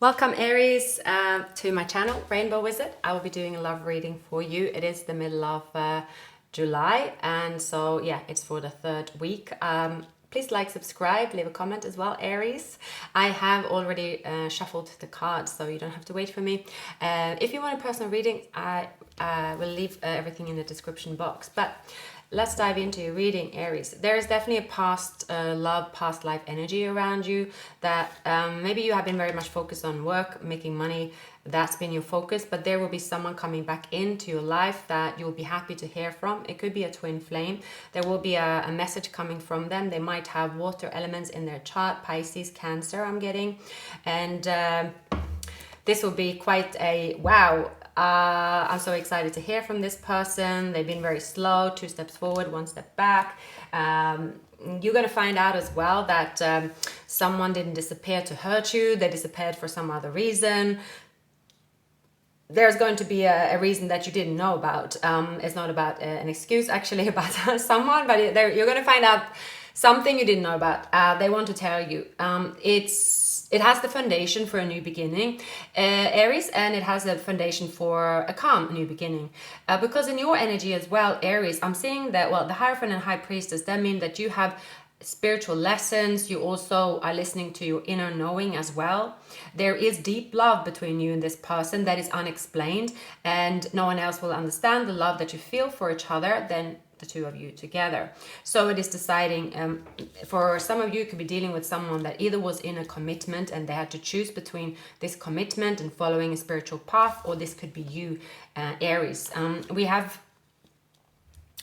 Welcome Aries to my channel, Rainbow Wizard. I will be doing a love reading for you. It is the middle of July, and so yeah, it's for the third week. Please like, subscribe, leave a comment as well, Aries. I have already shuffled the cards, so you don't have to wait for me. If you want a personal reading, I will leave everything in the description box. But let's dive into your reading, Aries. There is definitely a past love, past life energy around you that maybe you have been very much focused on work, making money. That's been your focus, but there will be someone coming back into your life that you'll be happy to hear from. It could be a twin flame. There will be a message coming from them. They might have water elements in their chart, Pisces, Cancer, I'm getting. And this will be quite a wow. I'm so excited to hear from this person. They've been very slow, 2 steps forward, 1 step back. You're going to find out as well that someone didn't disappear to hurt you. They disappeared for some other reason. There's going to be a reason that you didn't know about. It's not about an excuse, actually, about someone, but you're going to find out something you didn't know about. They want to tell you. It has the foundation for a new beginning, Aries, and it has a foundation for a calm new beginning. Because in your energy as well, Aries, I'm seeing that, well, the Hierophant and High Priestess, that mean that you have spiritual lessons. You also are listening to your inner knowing as well. There is deep love between you and this person that is unexplained, and no one else will understand the love that you feel for each other than the two of you together. So it is deciding, for some of you, it could be dealing with someone that either was in a commitment and they had to choose between this commitment and following a spiritual path, or this could be you, Aries.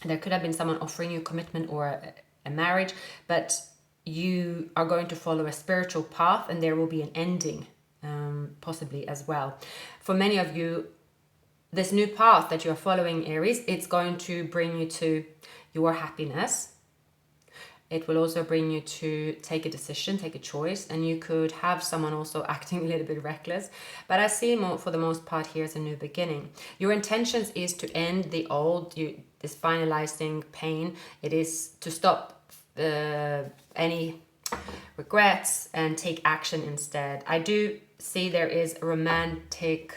There could have been someone offering you commitment or a marriage, but you are going to follow a spiritual path, and there will be an ending, possibly as well. For many of you, this new path that you're following, Aries, it's going to bring you to your happiness. It will also bring you to take a decision, take a choice, and you could have someone also acting a little bit reckless. But I see for the most part here as a new beginning. Your intentions is to end the old, this finalizing pain. It is to stop any regrets and take action instead. I do see there is romantic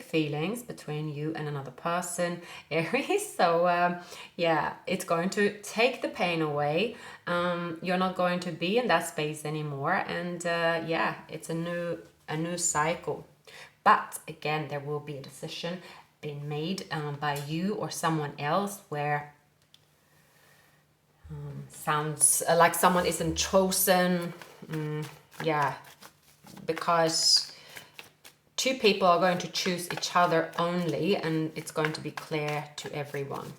feelings between you and another person, Aries. So yeah, it's going to take the pain away. You're not going to be in that space anymore, and yeah, it's a new cycle. But again, there will be a decision being made by you or someone else where sounds like someone isn't chosen. Yeah, because 2 people are going to choose each other only, and it's going to be clear to everyone.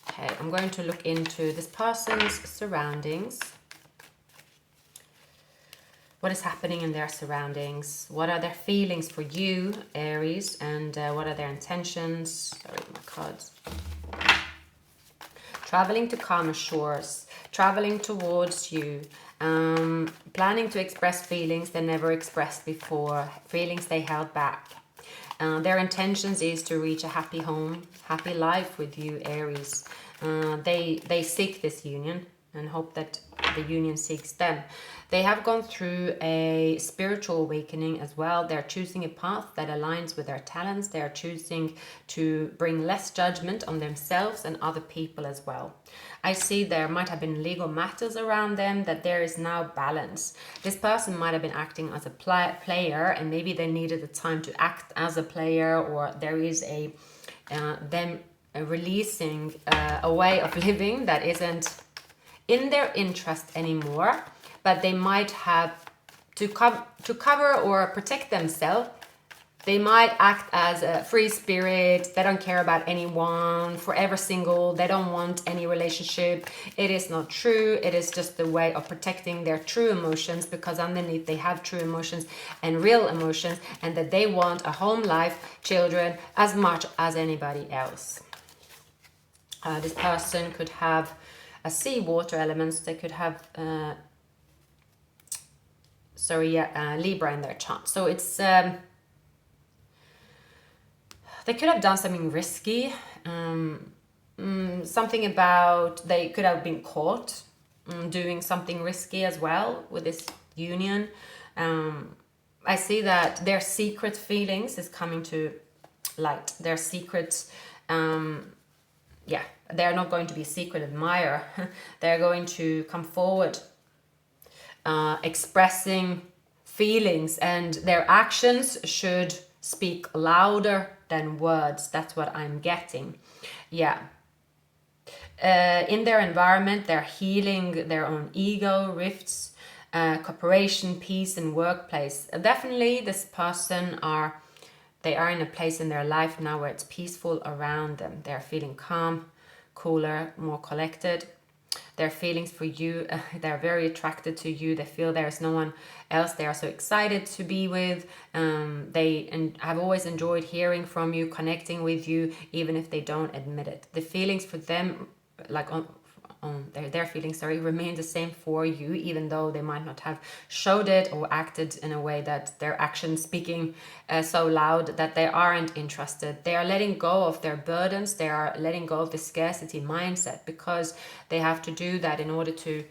Okay, I'm going to look into this person's surroundings. What is happening in their surroundings? What are their feelings for you, Aries? And what are their intentions? Sorry, my cards. Traveling to calmer shores, traveling towards you, planning to express feelings they never expressed before, feelings they held back. Their intentions is to reach a happy home, happy life with you, Aries. They seek this union and hope that the union seeks them. They have gone through a spiritual awakening as well. They're choosing a path that aligns with their talents. They are choosing to bring less judgment on themselves and other people as well. I see there might have been legal matters around them, that there is now balance. This person might have been acting as a player, and maybe they needed the time to act as a player, or there is them releasing a way of living that isn't in their interest anymore, but they might have to cover or protect themselves. They might act as a free spirit. They don't care about anyone, forever single. They don't want any relationship. It is not true. It is just a way of protecting their true emotions, because underneath they have true emotions and real emotions, and that they want a home life, children, as much as anybody else. This person could have a sea water elements. They could have Libra in their chart. So it's they could have done something risky, something about they could have been caught doing something risky as well with this union. I see that their secret feelings is coming to light. Their secret, yeah, they're not going to be a secret admirer. They're going to come forward, expressing feelings, and their actions should speak louder than words. That's what I'm getting. Yeah. In their environment, they're healing their own ego, rifts, cooperation, peace, and workplace. Definitely, this person they are in a place in their life now where it's peaceful around them. They're feeling calm, cooler, more collected. Their feelings for you, they're very attracted to you. They feel there's no one else they are so excited to be with. They have always enjoyed hearing from you, connecting with you, even if they don't admit it. The feelings for them, like their feelings, remain the same for you, even though they might not have showed it or acted in a way that their actions speaking so loud that they aren't interested. They are letting go of their burdens. They are letting go of the scarcity mindset, because they have to do that in order to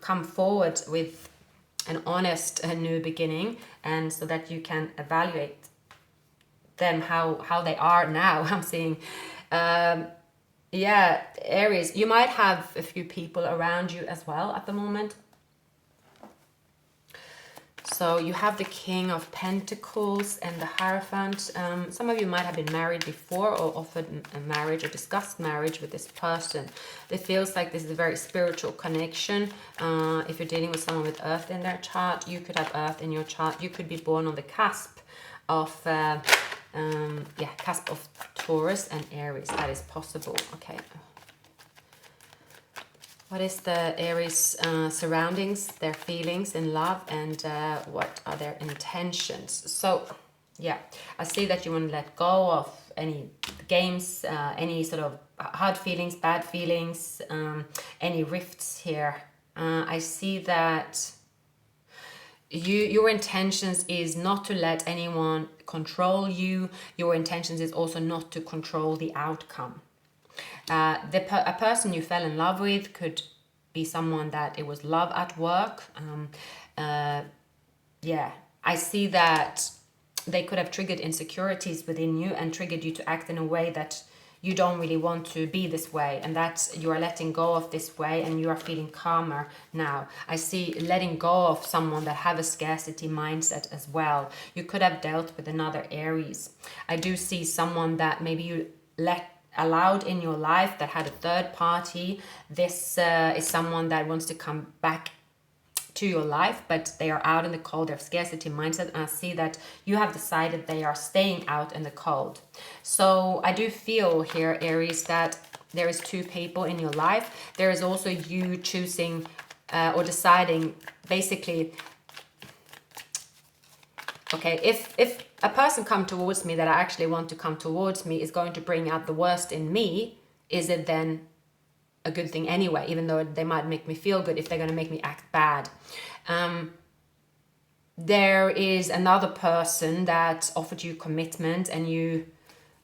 come forward with an honest new beginning, and so that you can evaluate them how they are now. I'm seeing yeah, Aries, you might have a few people around you as well at the moment. So you have the King of Pentacles and the Hierophant. Some of you might have been married before, or offered a marriage or discussed marriage with this person. It feels like this is a very spiritual connection. If you're dealing with someone with Earth in their chart, you could have Earth in your chart. You could be born on the cusp of cusp of Taurus and Aries. That is possible. Okay. What is the Aries surroundings, their feelings in love, and what are their intentions? So, yeah, I see that you want to let go of any games, any sort of hard feelings, bad feelings, any rifts here. I see that your intentions is not to let anyone control you. Your intentions is also not to control the outcome. A person you fell in love with could be someone that it was love at work. I see that they could have triggered insecurities within you and triggered you to act in a way that you don't really want to be this way, and that you are letting go of this way, and you are feeling calmer now. I see letting go of someone that have a scarcity mindset as well. You could have dealt with another Aries. I do see someone that maybe you allowed in your life that had a third party. This is someone that wants to come back to your life, but they are out in the cold. They have scarcity mindset, and I see that you have decided they are staying out in the cold. So I do feel here, Aries, that there is two people in your life. There is also you choosing or deciding, basically, okay, if a person come towards me that I actually want to come towards me is going to bring out the worst in me, is it then a good thing anyway, even though they might make me feel good if they're going to make me act bad? There is another person that offered you commitment, and you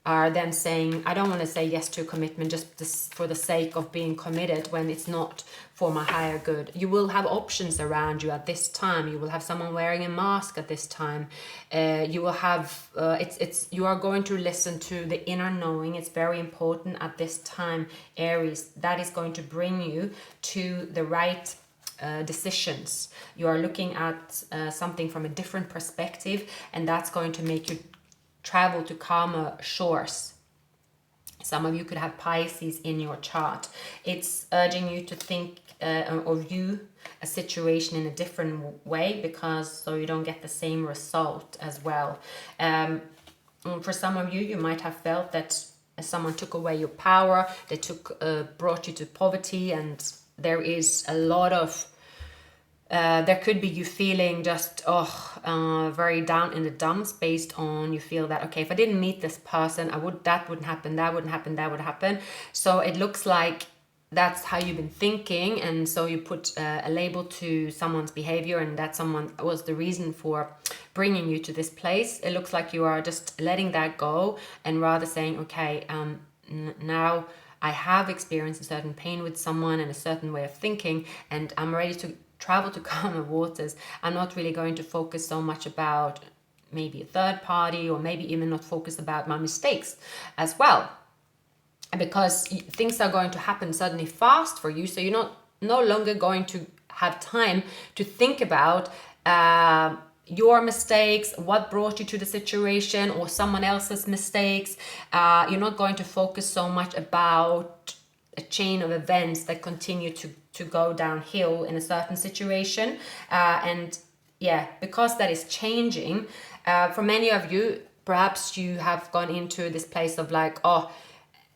are then saying, I don't want to say yes to a commitment just for the sake of being committed when it's not for my higher good. You will have options around you at this time. You will have someone wearing a mask at this time. You will have you are going to listen to the inner knowing. It's very important at this time, Aries. That is going to bring you to the right decisions. You are looking at something from a different perspective, and that's going to make you travel to calmer shores. Some of you could have Pisces in your chart. It's urging you to think or view a situation in a different way, because so you don't get the same result as well. For some of you, you might have felt that someone took away your power. They brought you to poverty, and there is a lot of there could be you feeling just very down in the dumps, based on you feel that, okay, if I didn't meet this person, that wouldn't happen, that wouldn't happen, that would happen. So it looks like that's how you've been thinking, and so you put a label to someone's behavior, and that someone was the reason for bringing you to this place. It looks like you are just letting that go, and rather saying, okay, now I have experienced a certain pain with someone and a certain way of thinking, and I'm ready to travel to calmer waters. I'm not really going to focus so much about maybe a third party, or maybe even not focus about my mistakes as well, because things are going to happen suddenly fast for you. So you're no longer going to have time to think about your mistakes, what brought you to the situation, or someone else's mistakes. You're not going to focus so much about a chain of events that continue to go downhill in a certain situation. And yeah, because that is changing, for many of you, perhaps you have gone into this place of like, oh,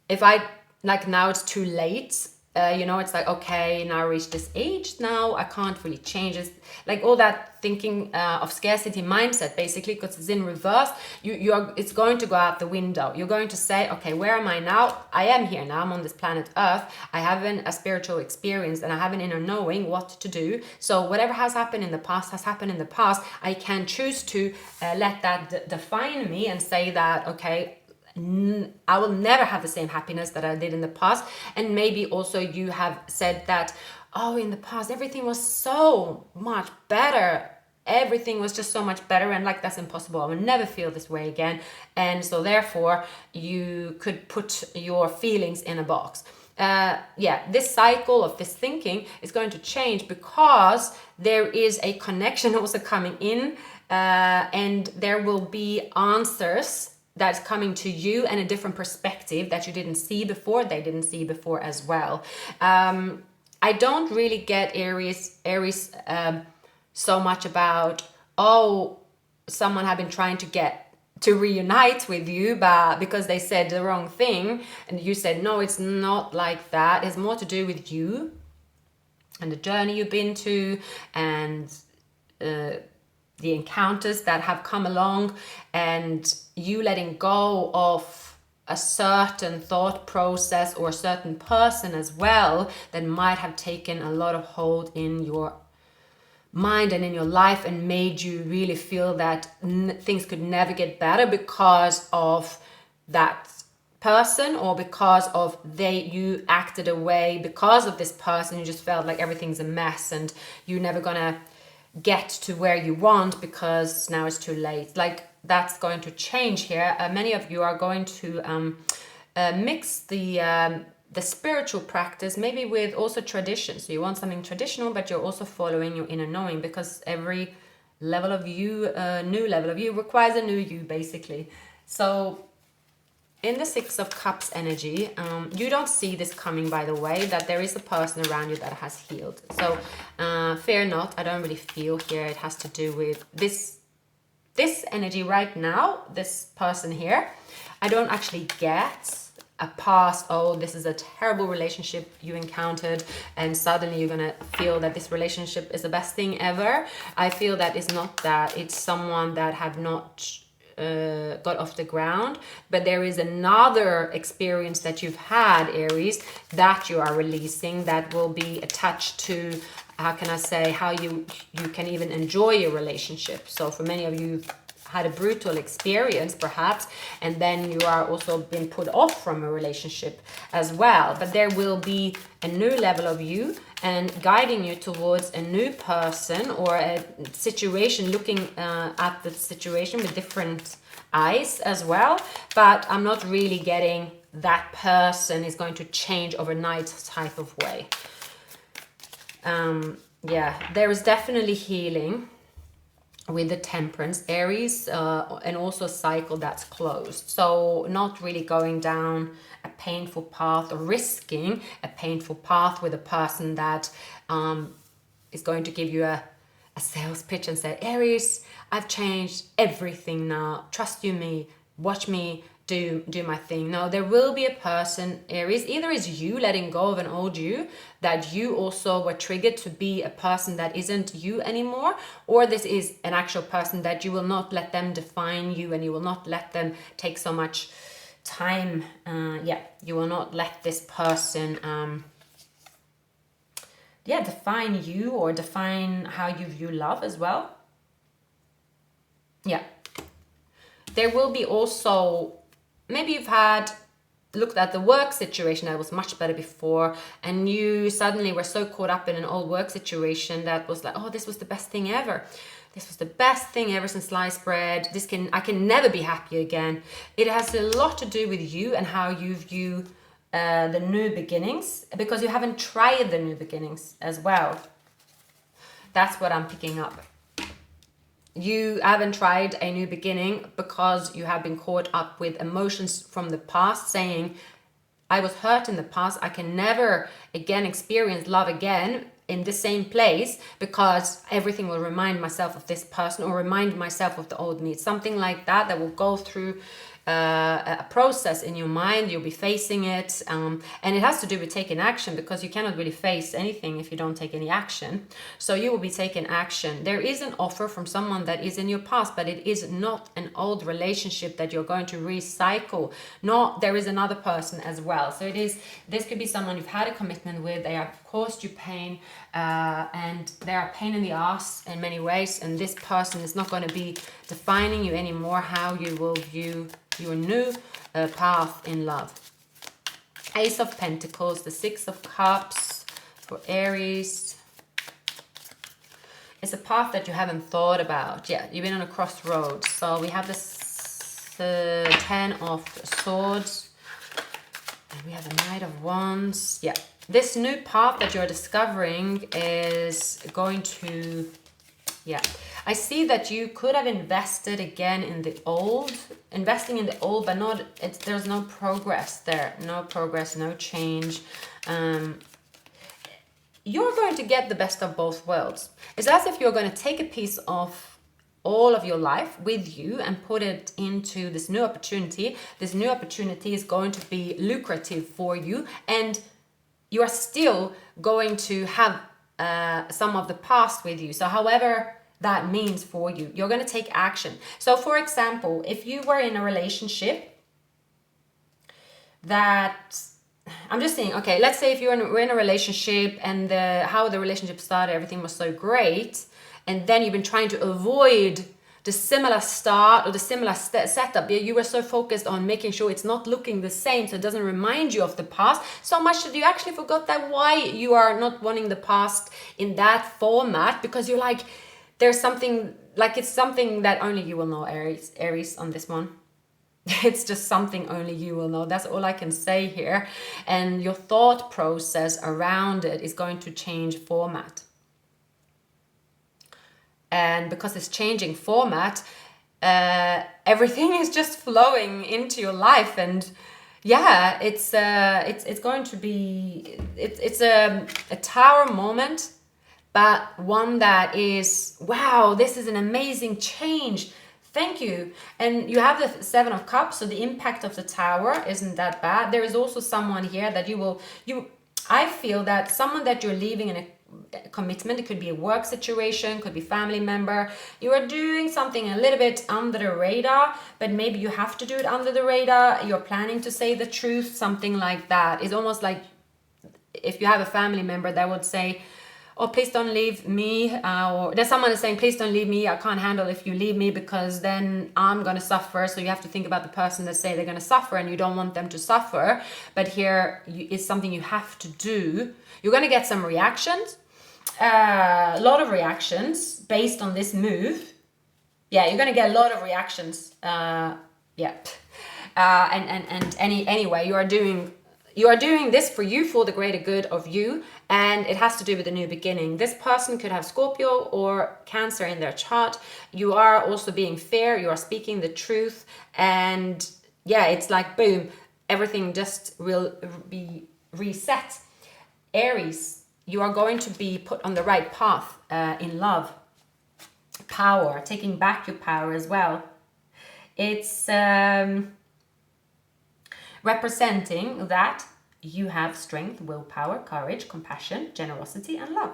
if I, like, now it's too late. It's like, okay, now I reached this age, now I can't really change it. Like all that thinking of scarcity mindset, basically, because it's in reverse. It's going to go out the window. You're going to say, okay, where am I now? I am here now. I'm on this planet Earth. I have a spiritual experience, and I have an inner knowing what to do. So whatever has happened in the past has happened in the past. I can choose to let that define me and say that, okay, I will never have the same happiness that I did in the past. And maybe also you have said that, oh, in the past everything was so much better, everything was just so much better, and like, that's impossible, I will never feel this way again. And so therefore you could put your feelings in a box. This cycle of this thinking is going to change, because there is a connection also coming in, and there will be answers that's coming to you, and a different perspective that you didn't see before, they didn't see before as well. I don't really get Aries so much about, oh, someone have been trying to get to reunite with you, but because they said the wrong thing, and you said, no, it's not like that. It's more to do with you and the journey you've been to, and the encounters that have come along, and you letting go of a certain thought process or a certain person as well that might have taken a lot of hold in your mind and in your life, and made you really feel that things could never get better because of that person, or because of you acted away because of this person. You just felt like everything's a mess, and you're never gonna get to where you want because now it's too late. Like, that's going to change here. Many of you are going to mix the spiritual practice maybe with also tradition. So you want something traditional, but you're also following your inner knowing, because every level of you, new level of you, requires a new you, basically. So in the Six of Cups energy, you don't see this coming, by the way, that there is a person around you that has healed. So fear not, I don't really feel here it has to do with this energy right now, this person here. I don't actually get a past, oh, this is a terrible relationship you encountered, and suddenly you're gonna feel that this relationship is the best thing ever. I feel that it's not that. It's someone that have not got off the ground, but there is another experience that you've had, Aries, that you are releasing, that will be attached to, how can I say, how you can even enjoy your relationship. So for many of you, you've had a brutal experience perhaps, and then you are also being put off from a relationship as well. But there will be a new level of you, and guiding you towards a new person or a situation, looking at the situation with different eyes as well. But I'm not really getting that person is going to change overnight type of way. There is definitely healing with the Temperance, Aries, and also a cycle that's closed. So not really going down a painful path or risking a painful path with a person that is going to give you a sales pitch and say, Aries, I've changed everything now. Trust you me, watch me do my thing. No, there will be a person, Aries, either is you letting go of an old you, that you also were triggered to be a person that isn't you anymore, or this is an actual person that you will not let them define you, and you will not let them take so much time. You will not let this person define you or define how you view love as well. There will be also, maybe you've had looked at the work situation that was much better before, and you suddenly were so caught up in an old work situation that was like, oh, this was the best thing ever. This was the best thing ever since sliced bread. I can never be happy again. It has a lot to do with you and how you view the new beginnings, because you haven't tried the new beginnings as well. That's what I'm picking up. You haven't tried a new beginning because you have been caught up with emotions from the past, saying, I was hurt in the past, I can never again experience love again in the same place, because everything will remind myself of this person or remind myself of the old me. Something like that will go through a process in your mind. You'll be facing it, and it has to do with taking action, because you cannot really face anything if you don't take any action. So you will be taking action. There is an offer from someone that is in your past, but it is not an old relationship that you're going to recycle. No, there is another person as well. So this could be someone you've had a commitment with. They have caused you pain, and they are a pain in the ass in many ways, and this person is not going to be defining you anymore, how you will view your new path in love. Ace of Pentacles, the Six of Cups for Aries. It's a path that you haven't thought about. Yeah, you've been on a crossroads. So we have this Ten of Swords, and we have the Knight of Wands. Yeah, this new path that you're discovering is going to, yeah, I see that you could have invested again in the old, investing in the old, but not, there's no progress there, no progress, no change. You're going to get the best of both worlds. It's as if you're going to take a piece of all of your life with you and put it into this new opportunity. This new opportunity is going to be lucrative for you, and you are still going to have some of the past with you. So however that means for you, you're going to take action. So for example, if you were in a relationship that, I'm just saying, okay, let's say if we're in a relationship and how the relationship started, everything was so great, and then you've been trying to avoid the similar start or the similar setup. You were so focused on making sure it's not looking the same, so it doesn't remind you of the past so much that you actually forgot that why you are not wanting the past in that format, because you're like, there's something, like it's something that only you will know, Aries on this one. It's just something only you will know. That's all I can say here. And your thought process around it is going to change format. And because it's changing format, everything is just flowing into your life. And yeah, it's going to be, it's a tower moment, but one that is, wow, this is an amazing change. Thank you. And you have the Seven of Cups, so the impact of the tower isn't that bad. There is also someone here that I feel that someone that you're leaving in a commitment. It could be a work situation, could be family member. You are doing something a little bit under the radar, but maybe you have to do it under the radar. You're planning to say the truth, something like that. It's almost like if you have a family member that would say, oh, please don't leave me, or there's someone is saying, please don't leave me, I can't handle if you leave me, because then I'm going to suffer. So you have to think about the person that say they're going to suffer, and you don't want them to suffer. But here is something you have to do. You're going to get some reactions, a lot of reactions based on this move. Yeah, you're going to get a lot of reactions. Anyway, you are doing this for you, for the greater good of you, and it has to do with a new beginning. This person could have Scorpio or Cancer in their chart. You are also being fair, you are speaking the truth, and yeah, it's like boom, everything just will be reset. Aries, you are going to be put on the right path in love, power, taking back your power as well. It's representing that you have strength, willpower, courage, compassion, generosity, and love.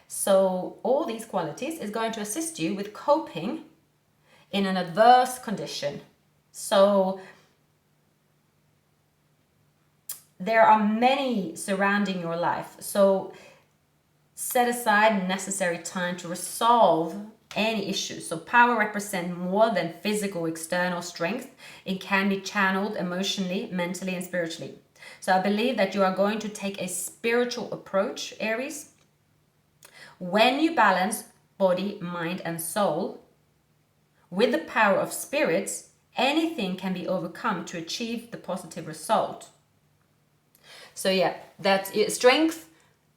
So all these qualities is going to assist you with coping in an adverse condition. So there are many surrounding your life. So set aside necessary time to resolve any issues. So power represents more than physical external strength. It can be channeled emotionally, mentally, and spiritually. So I believe that you are going to take a spiritual approach, Aries. When you balance body, mind, and soul with the power of spirits, anything can be overcome to achieve the positive result. So yeah, that strength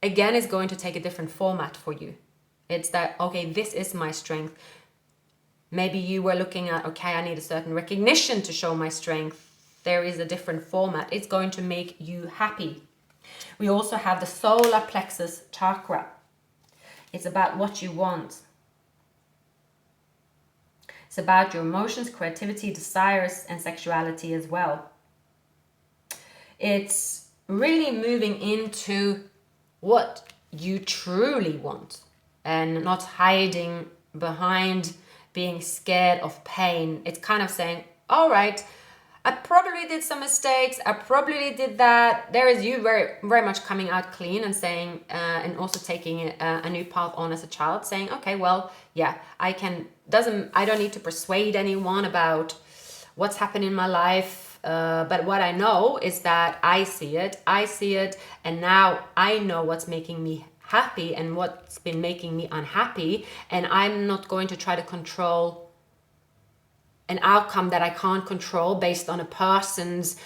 again is going to take a different format for you. It's that, okay, this is my strength. Maybe you were looking at, okay, I need a certain recognition to show my strength. There is a different format. It's going to make you happy. We also have the solar plexus chakra. It's about what you want. It's about your emotions, creativity, desires, and sexuality as well. It's really moving into what you truly want and not hiding behind being scared of pain. It's kind of saying, all right, I probably did some mistakes. I probably did that. There is you very, very much coming out clean and saying, and also taking a new path on as a child, saying, okay, well, yeah, I don't need to persuade anyone about what's happened in my life. But what I know is that I see it, and now I know what's making me happy and what's been making me unhappy, and I'm not going to try to control an outcome that I can't control based on a person's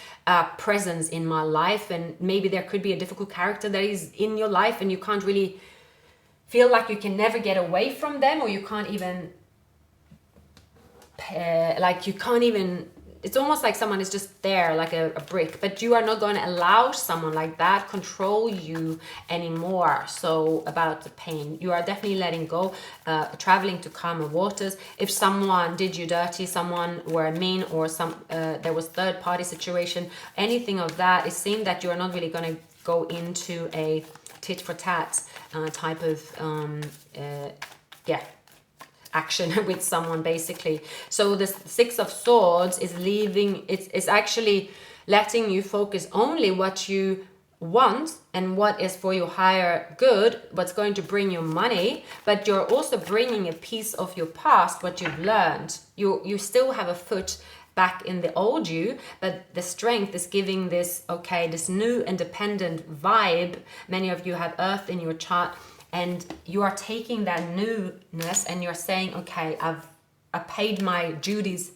presence in my life. And maybe there could be a difficult character that is in your life and you can't really feel like you can never get away from them, or you can't even it's almost like someone is just there like a brick, but you are not going to allow someone like that control you anymore. So about the pain, you are definitely letting go, traveling to calmer waters. If someone did you dirty, someone were mean, or there was third party situation, anything of that, it seemed that you are not really going to go into a tit for tat type of action with someone, basically. So the Six of Swords is it's actually letting you focus only what you want and what is for your higher good, what's going to bring you money, but you're also bringing a piece of your past, what you've learned. You still have a foot back in the old you, but the strength is giving this new independent vibe. Many of you have Earth in your chart, and you are taking that newness and you're saying, okay, I paid my duties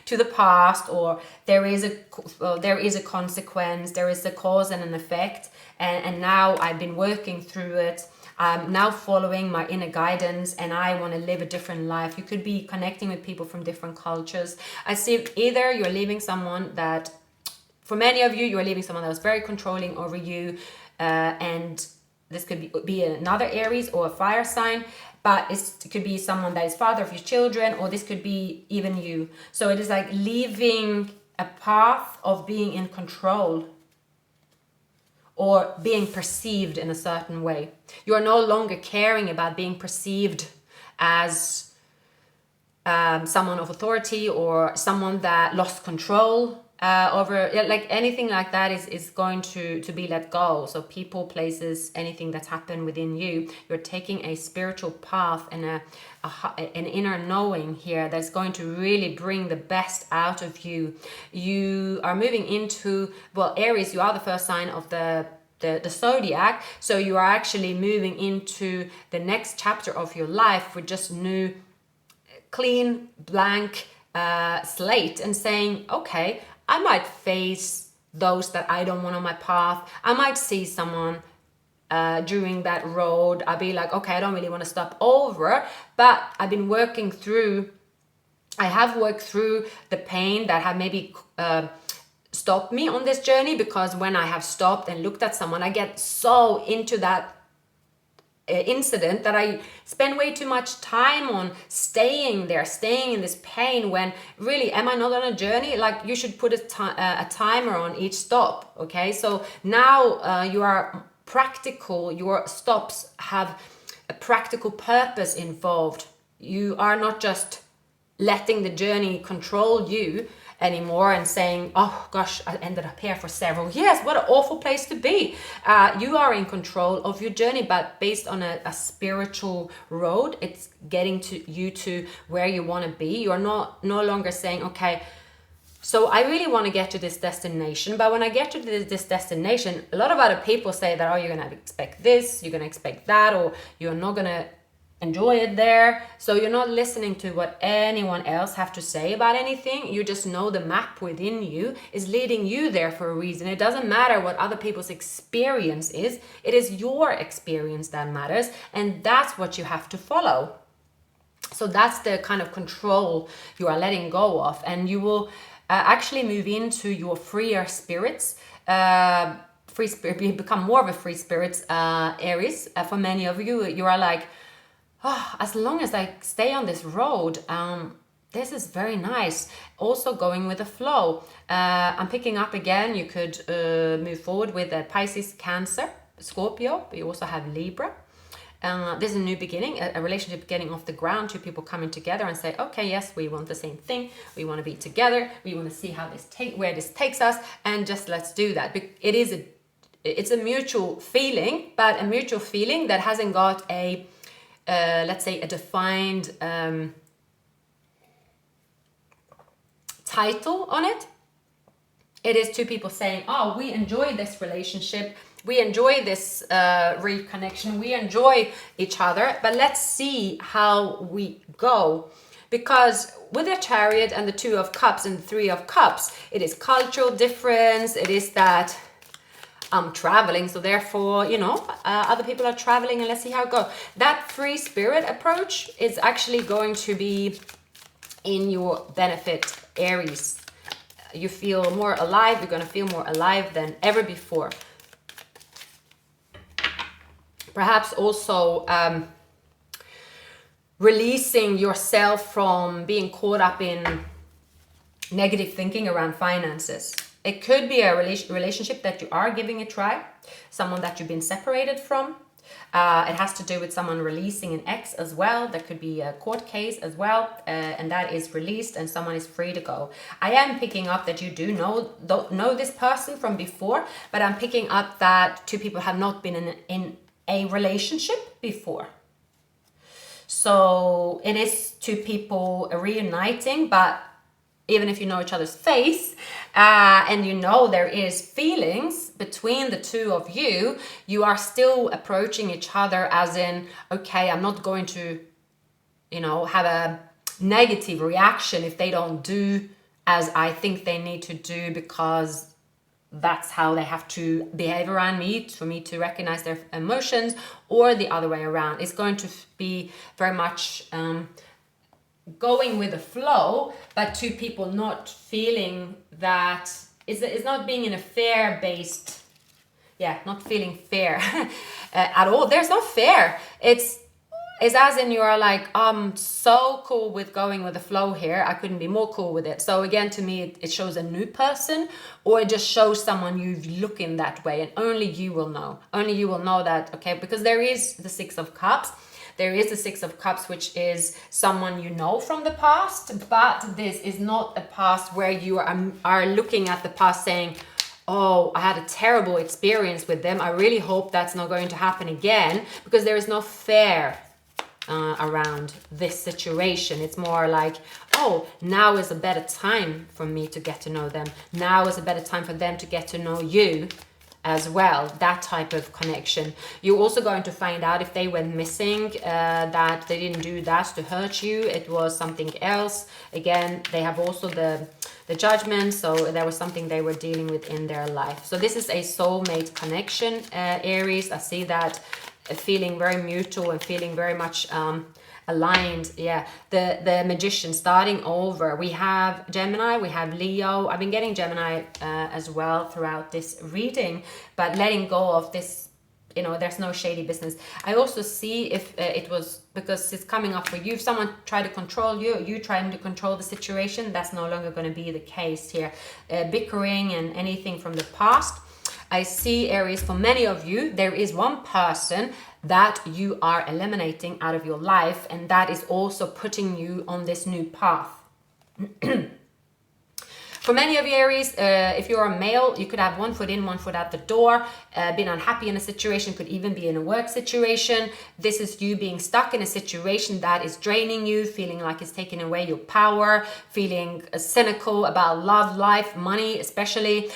to the past, or there is a consequence, there is a cause and an effect, and now I've been working through it. I'm now following my inner guidance and I want to live a different life. You could be connecting with people from different cultures. I see either you're leaving someone that, for many of you, you're leaving someone that was very controlling over you, and this could be another Aries or a fire sign, but it could be someone that is father of your children, or this could be even you. So it is like leaving a path of being in control or being perceived in a certain way. You are no longer caring about being perceived as someone of authority or someone that lost control over, like anything like that is going to be let go. So people, places, anything that's happened within you, you're taking a spiritual path and an inner knowing here that's going to really bring the best out of you. You are moving into, well, Aries, you are the first sign of the zodiac, so you are actually moving into the next chapter of your life with just new, clean, blank slate, and saying, okay, I might face those that I don't want on my path. I might see someone during that road. I'll be like, okay, I don't really want to stop over, but I have worked through the pain that have maybe stopped me on this journey, because when I have stopped and looked at someone, I get so into that incident that I spend way too much time on staying in this pain, when really, am I not on a journey? Like, you should put a timer on each stop. Okay, so now you are practical. Your stops have a practical purpose involved. You are not just letting the journey control you anymore and saying, oh gosh, I ended up here for several years. What an awful place to be. You are in control of your journey, but based on a spiritual road. It's getting to you to where you want to be. You are no longer saying, okay, so I really want to get to this destination, but when I get to this destination, a lot of other people say that, oh, you're going to expect this, you're going to expect that, or you're not going to enjoy it there. So you're not listening to what anyone else have to say about anything. You just know the map within you is leading you there for a reason. It doesn't matter what other people's experience is. It is your experience that matters, and that's what you have to follow. So that's the kind of control you are letting go of, and you will actually move into your freer spirits. Free spirit, you become more of a free spirit, Aries. For many of you, you are like, oh, as long as I stay on this road, this is very nice. Also going with the flow. I'm picking up again, you could move forward with a Pisces, Cancer, Scorpio, but you also have Libra. This is a new beginning, a relationship getting off the ground, two people coming together and say, okay, yes, we want the same thing. We want to be together. We want to see how where this takes us, and just let's do that. It's a mutual feeling, but a mutual feeling that hasn't got a, let's say, a defined title on it. It is two people saying, oh, we enjoy this relationship. We enjoy this reconnection. We enjoy each other, but let's see how we go. Because with the Chariot and the Two of Cups and the Three of Cups, it is cultural difference. It is that I'm traveling, so therefore, other people are traveling, and let's see how it goes. That free spirit approach is actually going to be in your benefit, Aries. You feel more alive. You're going to feel more alive than ever before. Perhaps also releasing yourself from being caught up in negative thinking around finances. It could be a relationship that you are giving a try, someone that you've been separated from. It has to do with someone releasing an ex as well. There could be a court case as well, and that is released and someone is free to go. I am picking up that you don't know this person from before, but I'm picking up that two people have not been in a relationship before. So it is two people reuniting, but even if you know each other's face and there is feelings between the two of you, you are still approaching each other as in, okay, I'm not going to, have a negative reaction if they don't do as I think they need to do, because that's how they have to behave around me for me to recognize their emotions, or the other way around. It's going to be very much going with the flow, but two people not feeling that it's not being in a fair-based, not feeling fair at all. There's no fair. It's as in you are like, I'm so cool with going with the flow here. I couldn't be more cool with it. So again, to me, it shows a new person, or it just shows someone you look in that way, and only you will know. Only you will know that, okay, because there is the Six of Cups. There is the Six of Cups, which is someone you know from the past, but this is not a past where you are looking at the past saying, oh, I had a terrible experience with them. I really hope that's not going to happen again, because there is no fair around this situation. It's more like, oh, now is a better time for me to get to know them. Now is a better time for them to get to know you as well. That type of connection. You're also going to find out if they went missing, that they didn't do that to hurt you. It was something else. Again, they have also the Judgment, so there was something they were dealing with in their life. So this is a soulmate connection, Aries. I see that feeling very mutual and feeling very much aligned. The Magician starting over. We have Gemini, we have Leo. I've been getting Gemini as well throughout this reading, but letting go of this, there's no shady business. I also see if it was because it's coming up for you, if someone tried to control you, you trying to control the situation, that's no longer going to be the case here. Bickering and anything from the past. I see, Aries, for many of you, there is one person that you are eliminating out of your life, and that is also putting you on this new path. For many of you Aries, if you're a male, you could have one foot in, one foot out the door, been unhappy in a situation, could even be in a work situation. This is you being stuck in a situation that is draining you, feeling like it's taking away your power, feeling cynical about love, life, money especially.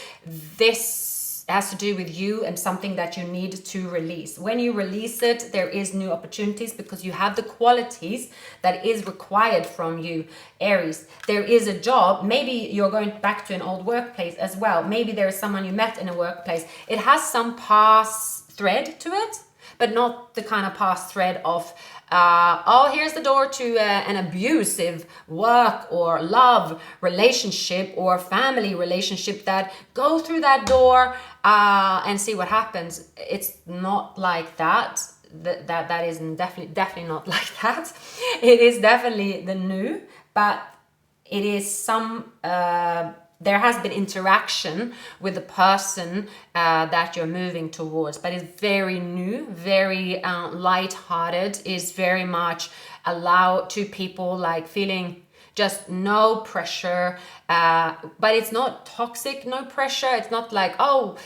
This has to do with you and something that you need to release. When you release it, there is new opportunities because you have the qualities that is required from you, Aries. There is a job. Maybe you're going back to an old workplace as well. Maybe there is someone you met in a workplace. It has some past thread to it, but not the kind of past thread of oh, here's the door to an abusive work or love relationship or family relationship, that go through that door and see what happens. It's not like that. That is definitely not like that. It is definitely the new, but it is some there has been interaction with the person that you're moving towards, but it's very new, very light-hearted, is very much allow to people like feeling just no pressure, but it's not toxic, no pressure. It's not like, oh,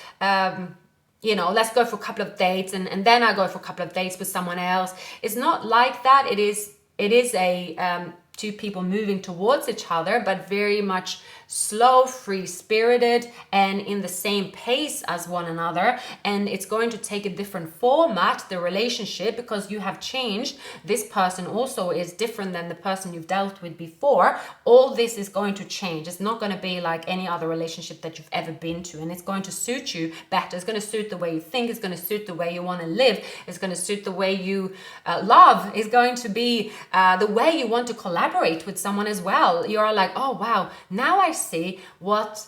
you know, let's go for a couple of dates and then I go for a couple of dates with someone else. It's not like that. It is a two people moving towards each other, but very much slow, free-spirited, and in the same pace as one another. And it's going to take a different format, the relationship, because you have changed. This person also is different than the person you've dealt with before. All this is going to change. It's not going to be like any other relationship that you've ever been to, and it's going to suit you better. It's going to suit the way you think. It's going to suit the way you want to live. It's going to suit the way you love. It's going to be the way you want to collaborate with someone as well. You're like, oh wow, now I see what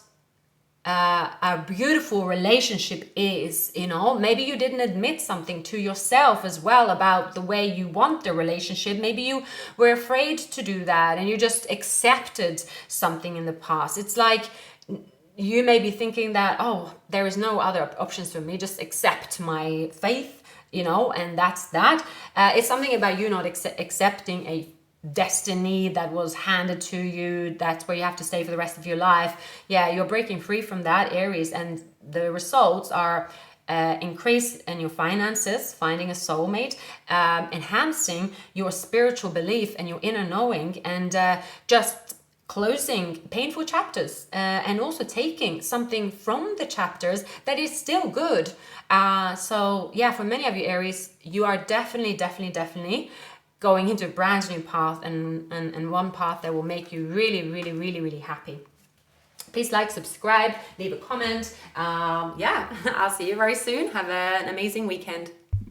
a beautiful relationship is. You know, maybe you didn't admit something to yourself as well about the way you want the relationship. Maybe you were afraid to do that and you just accepted something in the past. It's like you may be thinking that, oh, there is no other options for me, just accept my faith, you know, and that's that. It's something about you not accepting a destiny that was handed to you. That's where you have to stay for the rest of your life. Yeah, you're breaking free from that, Aries, and the results are increase in your finances, finding a soulmate, enhancing your spiritual belief and your inner knowing, and just closing painful chapters, and also taking something from the chapters that is still good. So yeah, for many of you Aries, you are definitely going into a brand new path, and one path that will make you really happy. Please like, subscribe, leave a comment. Yeah, I'll see you very soon. Have an amazing weekend.